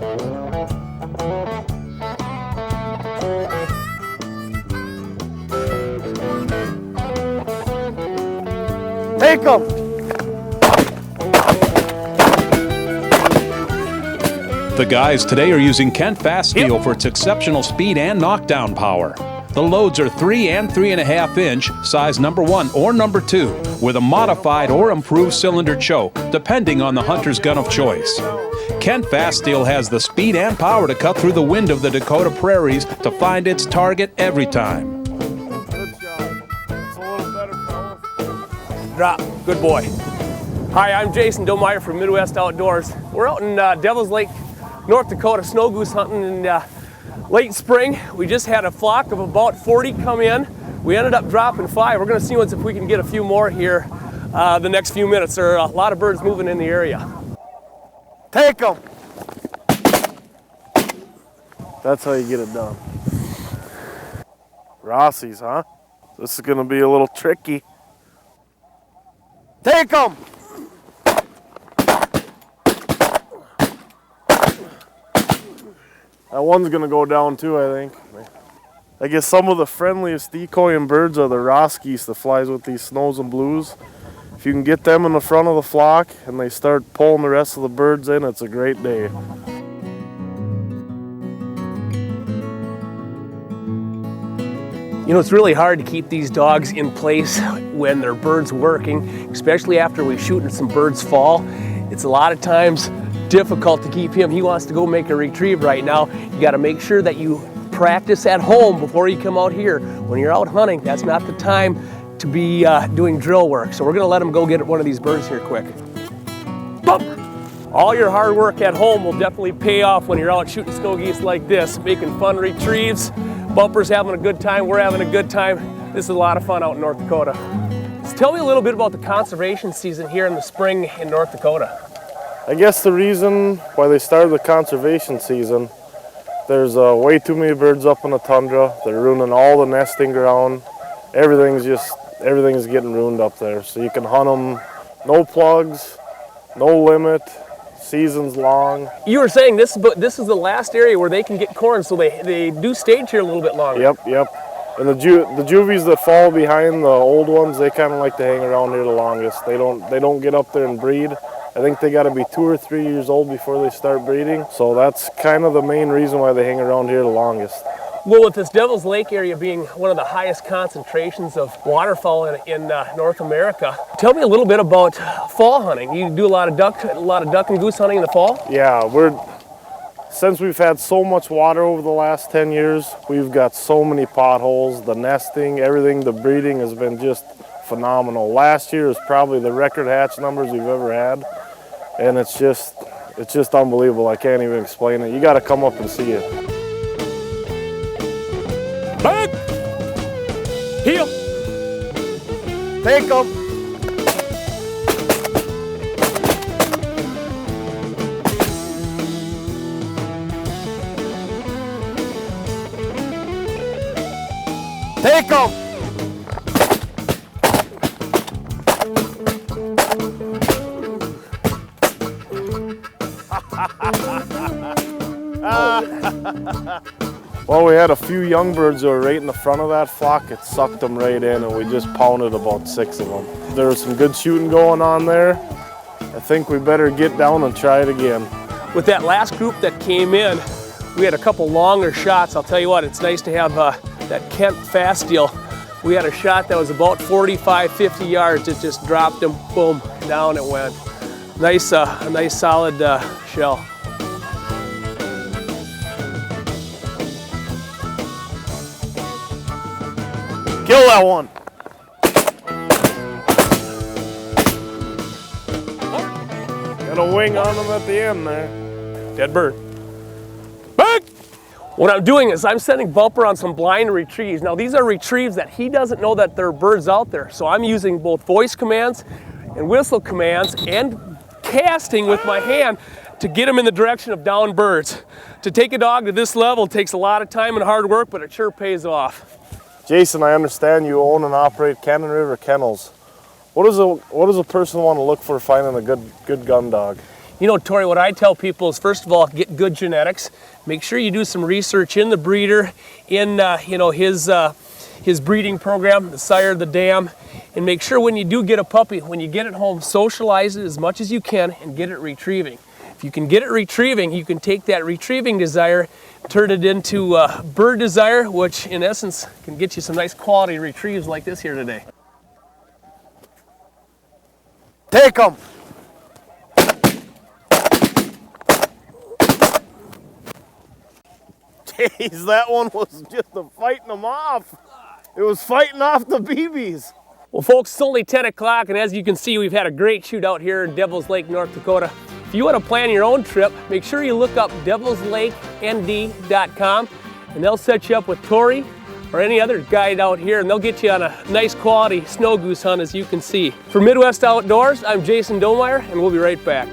Take them! The guys today are using Kent Fast Steel for its exceptional speed and knockdown power. The loads are 3 and 3.5 inch, size number 1 or number 2, with a modified or improved cylinder choke, depending on the hunter's gun of choice. Kent Fast Steel has the speed and power to cut through the wind of the Dakota prairies to find its target every time. Good job. It's a little better, fellas. Drop. Good boy. Hi, I'm Jason Domeyer from Midwest Outdoors. We're out in Devil's Lake, North Dakota, snow goose hunting in late spring. We just had a flock of about 40 come in. We ended up dropping 5. We're going to see if we can get a few more here the next few minutes. There are a lot of birds moving in the area. Take them! That's how you get it done. Rossies, huh? This is going to be a little tricky. Take them! That one's going to go down too, I think. I guess some of the friendliest decoying birds are the Ross geese that flies with these snows and blues. If you can get them in the front of the flock and they start pulling the rest of the birds in, it's a great day. You know, it's really hard to keep these dogs in place when their bird's working, especially after we shoot and some birds fall. It's a lot of times difficult to keep him. He wants to go make a retrieve right now. You got to make sure that you practice at home before you come out here. When you're out hunting, that's not the time to be doing drill work. So we're going to let him go get one of these birds here quick. Bumper! All your hard work at home will definitely pay off when you're out shooting snow geese like this, making fun retrieves. Bumper's having a good time, we're having a good time. This is a lot of fun out in North Dakota. So tell me a little bit about the conservation season here in the spring in North Dakota. I guess the reason why they started the conservation season, there's way too many birds up in the tundra. They're ruining all the nesting ground. Everything's getting ruined up there. So you can hunt them, no plugs, no limit, season's long. You were saying this is the last area where they can get corn, so they do stage here a little bit longer. Yep. And the juvies that fall behind the old ones, they kind of like to hang around here the longest. They don't get up there and breed. I think they got to be 2 or 3 years old before they start breeding. So that's kind of the main reason why they hang around here the longest. Well, with this Devil's Lake area being one of the highest concentrations of waterfowl in North America, tell me a little bit about fall hunting. You do a lot of duck and goose hunting in the fall? Yeah, since we've had so much water over the last 10 years, we've got so many potholes. The nesting, everything, the breeding has been just phenomenal. Last year is probably the record hatch numbers we've ever had, and it's just unbelievable. I can't even explain it. You got to come up and see it. Back! Heel! Take them! Take them! Well, we had a few young birds that were right in the front of that flock. It sucked them right in, and we just pounded about 6 of them. There was some good shooting going on there. I think we better get down and try it again. With that last group that came in, we had a couple longer shots. I'll tell you what, it's nice to have that Kent Fast Steel. We had a shot that was about 45, 50 yards. It just dropped him, boom, down it went. Nice, a nice solid shell. Kill that one. Got a wing on him at the end there. Dead bird. Back! What I'm doing is I'm sending Bumper on some blind retrieves. Now these are retrieves that he doesn't know that there are birds out there. So I'm using both voice commands and whistle commands and casting with my hand to get him in the direction of downed birds. To take a dog to this level takes a lot of time and hard work, but it sure pays off. Jason, I understand you own and operate Cannon River Kennels. What does a person want to look for finding a good gun dog? You know, Tori, what I tell people is, first of all, get good genetics. Make sure you do some research in the breeder, in you know, his breeding program, the sire, the dam, and make sure when you do get a puppy, when you get it home, socialize it as much as you can and get it retrieving. If you can get it retrieving, you can take that retrieving desire, turn it into bird desire, which in essence can get you some nice quality retrieves like this here today. Take them. Jeez, that one was just fighting them off. It was fighting off the BBs. Well, folks, it's only 10 o'clock, and as you can see, we've had a great shootout here in Devil's Lake, North Dakota. If you want to plan your own trip, make sure you look up devilslakend.com, and they'll set you up with Tory or any other guide out here, and they'll get you on a nice quality snow goose hunt, as you can see. For Midwest Outdoors, I'm Jason Domeyer, and we'll be right back.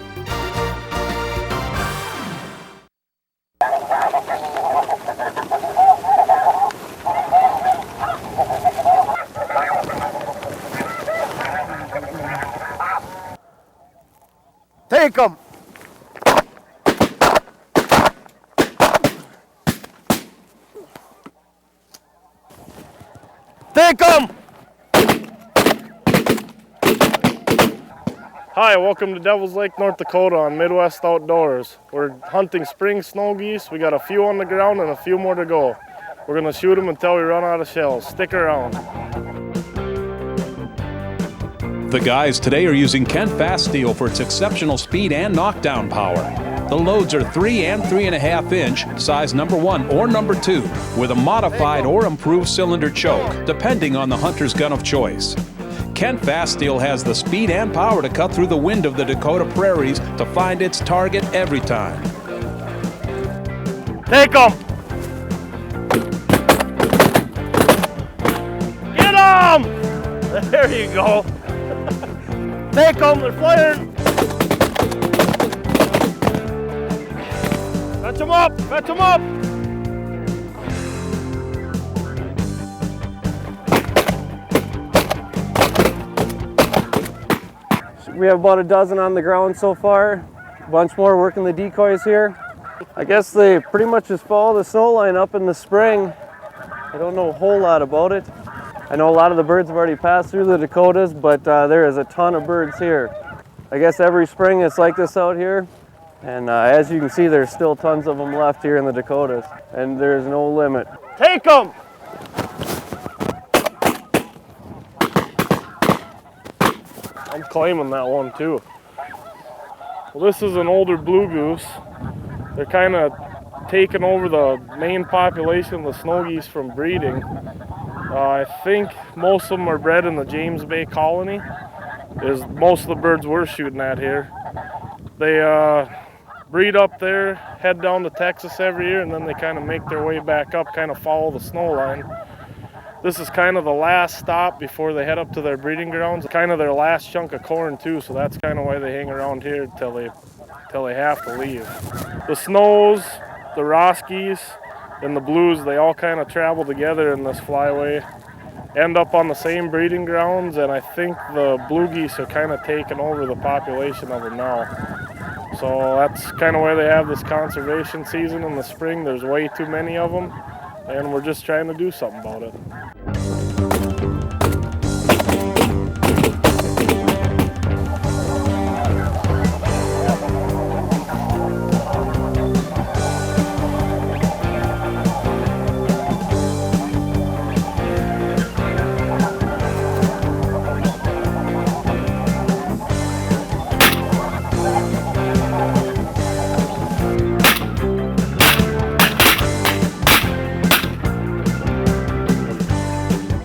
Take them. Take them. Hi, welcome to Devil's Lake, North Dakota on Midwest Outdoors. We're hunting spring snow geese. We got a few on the ground and a few more to go. We're gonna shoot them until we run out of shells. Stick around. The guys today are using Kent Fast Steel for its exceptional speed and knockdown power. The loads are 3 and 3.5 inch, size number 1 or number 2, with a modified or improved cylinder choke, depending on the hunter's gun of choice. Kent Fast Steel has the speed and power to cut through the wind of the Dakota prairies to find its target every time. Take them. Get them. There you go. Take them, they're firing. Fetch them up, fetch them up. We have about a dozen on the ground so far. A bunch more working the decoys here. I guess they pretty much just follow the snow line up in the spring. I don't know a whole lot about it. I know a lot of the birds have already passed through the Dakotas, but there is a ton of birds here. I guess every spring it's like this out here. And as you can see, there's still tons of them left here in the Dakotas. And there's no limit. Take them! I'm claiming that one too. Well, this is an older blue goose. They're kind of taking over the main population of the snow geese from breeding. I think most of them are bred in the James Bay colony, is most of the birds we're shooting at here. They breed up there, head down to Texas every year, and then they kind of make their way back up, kind of follow the snow line. This is kind of the last stop before they head up to their breeding grounds, kind of their last chunk of corn too, so that's kind of why they hang around here till they have to leave. The snows, the Roskies, and the blues, they all kind of travel together in this flyway, end up on the same breeding grounds, and I think the blue geese are kind of taking over the population of them now. So that's kind of why they have this conservation season in the spring. There's way too many of them, and we're just trying to do something about it.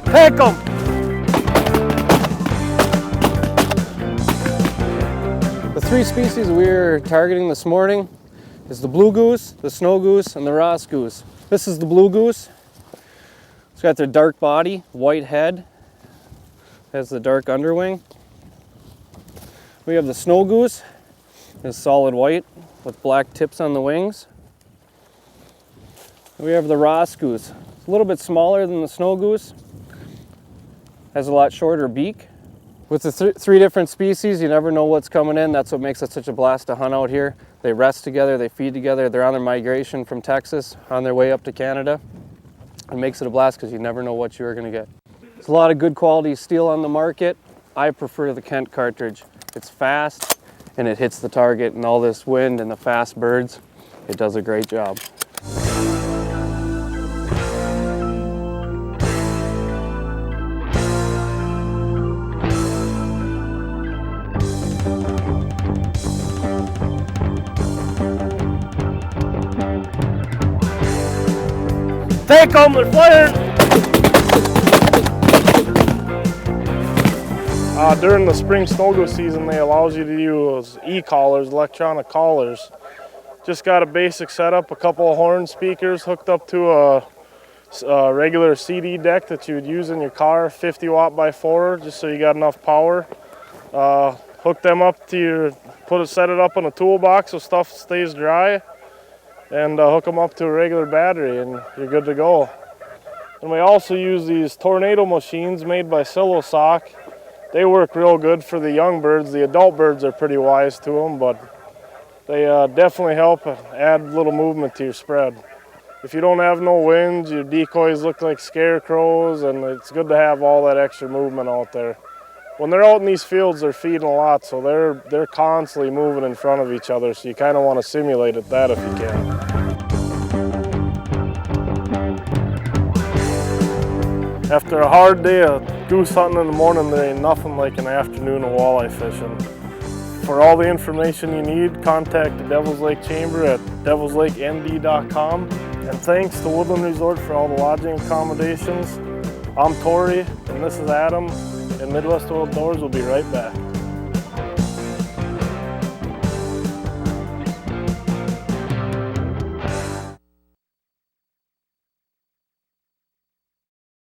Take them! The three species we're targeting this morning is the blue goose, the snow goose, and the Ross goose. This is the blue goose. It's got their dark body, white head, has the dark underwing. We have the snow goose, it's solid white with black tips on the wings. We have the Ross goose. It's a little bit smaller than the snow goose, has a lot shorter beak, With the three different species, you never know what's coming in. That's what makes it such a blast to hunt out here. They rest together, they feed together. They're on their migration from Texas on their way up to Canada. It makes it a blast because you never know what you're going to get. There's a lot of good quality steel on the market. I prefer the Kent cartridge. It's fast and it hits the target, and all this wind and the fast birds, it does a great job. Take them, they're firing! During the spring snow goose season, they allows you to use e-collars, electronic collars. Just got a basic setup, a couple of horn speakers hooked up to a regular CD deck that you would use in your car, 50 watt by 4, just so you got enough power. Hook them up to your, set it up in a toolbox so stuff stays dry, and hook them up to a regular battery, and you're good to go. And we also use these tornado machines made by Silosock. They work real good for the young birds. The adult birds are pretty wise to them, but they definitely help add a little movement to your spread. If you don't have no wind, your decoys look like scarecrows, and it's good to have all that extra movement out there. When they're out in these fields, they're feeding a lot, so they're constantly moving in front of each other, so you kind of want to simulate that if you can. After a hard day of goose hunting in the morning, there ain't nothing like an afternoon of walleye fishing. For all the information you need, contact the Devil's Lake Chamber at devilslakemd.com. And thanks to Woodland Resort for all the lodging accommodations. I'm Tory, and this is Adam, and Midwest Outdoors will be right back.